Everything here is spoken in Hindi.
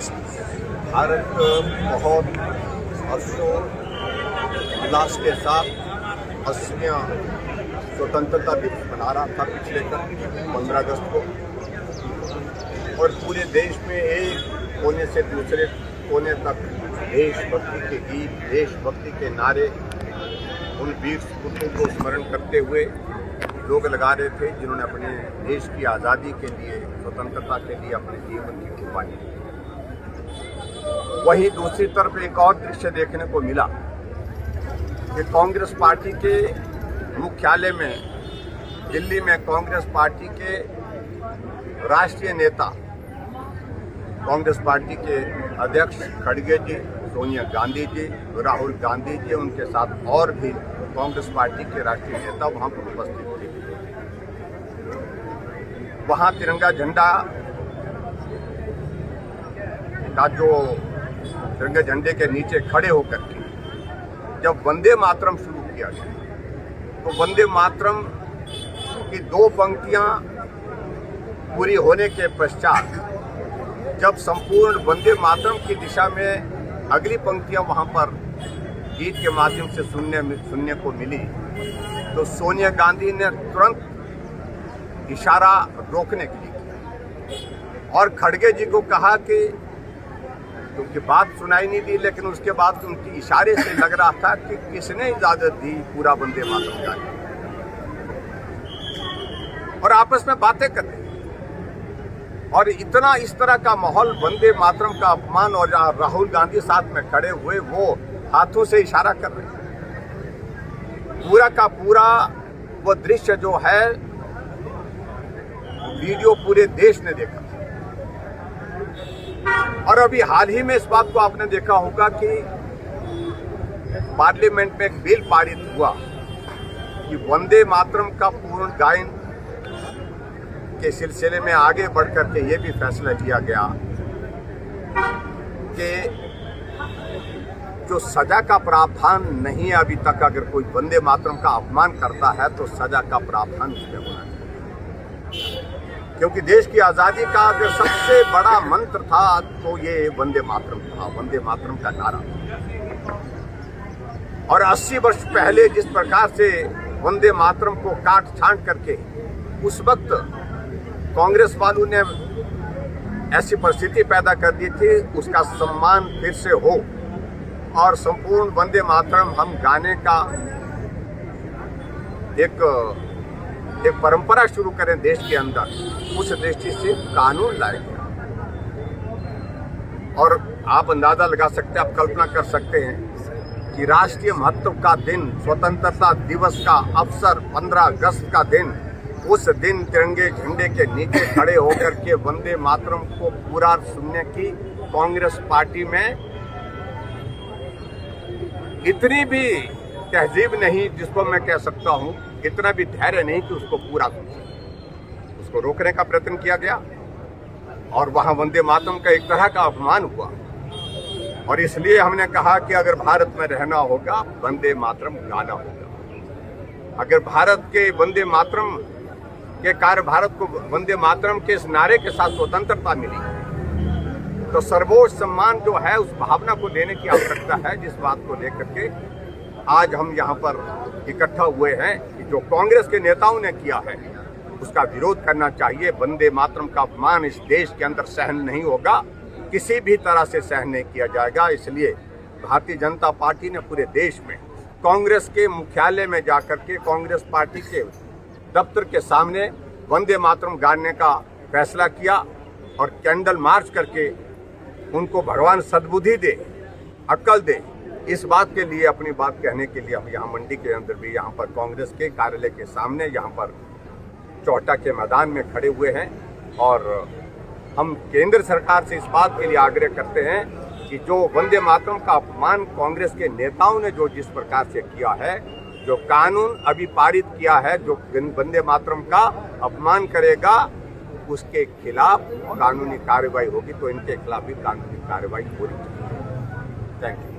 भारत बहुत हर्षोल्लास के साथ 80वां स्वतंत्रता दिवस मना रहा था पिछले 15 अगस्त को, और पूरे देश में एक कोने से दूसरे कोने तक देशभक्ति के गीत, देशभक्ति के नारे उन वीर सपूतों को स्मरण करते हुए लोग लगा रहे थे जिन्होंने अपने देश की आज़ादी के लिए, स्वतंत्रता के लिए अपने जीवन की कुर्बानी दी। वहीं दूसरी तरफ एक और दृश्य देखने को मिला कि कांग्रेस पार्टी के मुख्यालय में दिल्ली में कांग्रेस पार्टी के राष्ट्रीय नेता, कांग्रेस पार्टी के अध्यक्ष खड़गे जी, सोनिया गांधी जी, राहुल गांधी जी, उनके साथ और भी कांग्रेस पार्टी के राष्ट्रीय नेता वहां पर उपस्थित थे। वहां तिरंगा झंडा का जो तिरंगे झंडे के नीचे खड़े होकर के जब वंदे मातरम शुरू किया गया तो वंदे मातरम की 2 पंक्तियां पूरी होने के पश्चात जब संपूर्ण वंदे मातरम की दिशा में अगली पंक्तियां वहां पर गीत के माध्यम से सुनने को मिली तो सोनिया गांधी ने तुरंत इशारा रोकने के लिए और खड़गे जी को कहा कि उनकी बात सुनाई नहीं दी, लेकिन उसके बाद उनकी इशारे से लग रहा था कि किसने इजाजत दी पूरा वंदे मातरम गाने, और आपस में बातें कर रहे और इतना इस तरह का माहौल, वंदे मातरम का अपमान, और राहुल गांधी साथ में खड़े हुए वो हाथों से इशारा कर रहे हैं। पूरा का पूरा वो दृश्य जो है वीडियो पूरे देश ने देखा। और अभी हाल ही में इस बात को आपने देखा होगा कि पार्लियामेंट में एक बिल पारित हुआ कि वंदे मातरम का पूर्ण गायन के सिलसिले में आगे बढ़कर के ये भी फैसला किया गया कि जो सजा का प्रावधान नहीं है अभी तक, अगर कोई वंदे मातरम का अपमान करता है तो सजा का प्रावधान उसमें होना चाहिए, क्योंकि देश की आज़ादी का अगर सबसे बड़ा मंत्र था तो ये वंदे मातरम था, वंदे मातरम का नारा। और 80 वर्ष पहले जिस प्रकार से वंदे मातरम को काट छांट करके उस वक्त कांग्रेस वालों ने ऐसी परिस्थिति पैदा कर दी थी, उसका सम्मान फिर से हो और संपूर्ण वंदे मातरम हम गाने का एक परंपरा शुरू करें देश के अंदर, उस दृष्टि से कानून लाया गया। और आप अंदाजा लगा सकते हैं, आप कल्पना कर सकते हैं कि राष्ट्रीय महत्व का दिन, स्वतंत्रता दिवस का अवसर 15 अगस्त का दिन, उस दिन तिरंगे झंडे के नीचे खड़े होकर के वंदे मातरम को पूरा सुनने की कांग्रेस पार्टी में इतनी भी तहजीब नहीं, जिसको मैं कह सकता हूं, इतना भी धैर्य नहीं कि उसको पूरा सुन सके। उसको रोकने का प्रयत्न किया गया और वहां वंदे मातरम का एक तरह का अपमान हुआ। और इसलिए हमने कहा कि अगर भारत में रहना होगा वंदे मातरम गाना होगा। अगर भारत के वंदे मातरम के कार्य, भारत को वंदे मातरम के इस नारे के साथ स्वतंत्रता मिली तो सर्वोच्च सम्मान जो है उस भावना को देने की आवश्यकता है, जिस बात को लेकर के आज हम यहाँ पर इकट्ठा हुए हैं कि जो कांग्रेस के नेताओं ने किया है उसका विरोध करना चाहिए। वंदे मातरम का अपमान इस देश के अंदर सहन नहीं होगा, किसी भी तरह से सहन नहीं किया जाएगा। इसलिए भारतीय जनता पार्टी ने पूरे देश में कांग्रेस के मुख्यालय में जाकर के कांग्रेस पार्टी के दफ्तर के सामने वंदे मातरम गाने का फैसला किया और कैंडल मार्च करके उनको भगवान सद्बुद्धि दे, अक्ल दे, इस बात के लिए, अपनी बात कहने के लिए हम यहाँ मंडी के अंदर भी यहाँ पर कांग्रेस के कार्यालय के सामने यहाँ पर चौटा के मैदान में खड़े हुए हैं। और हम केंद्र सरकार से इस बात के लिए आग्रह करते हैं कि जो वंदे मातरम का अपमान कांग्रेस के नेताओं ने जो जिस प्रकार से किया है, जो कानून अभी पारित किया है, जो वंदे मातरम का अपमान करेगा उसके खिलाफ कानूनी कार्रवाई होगी, तो इनके खिलाफ भी कानूनी कार्रवाई होनी चाहिए। Thank you.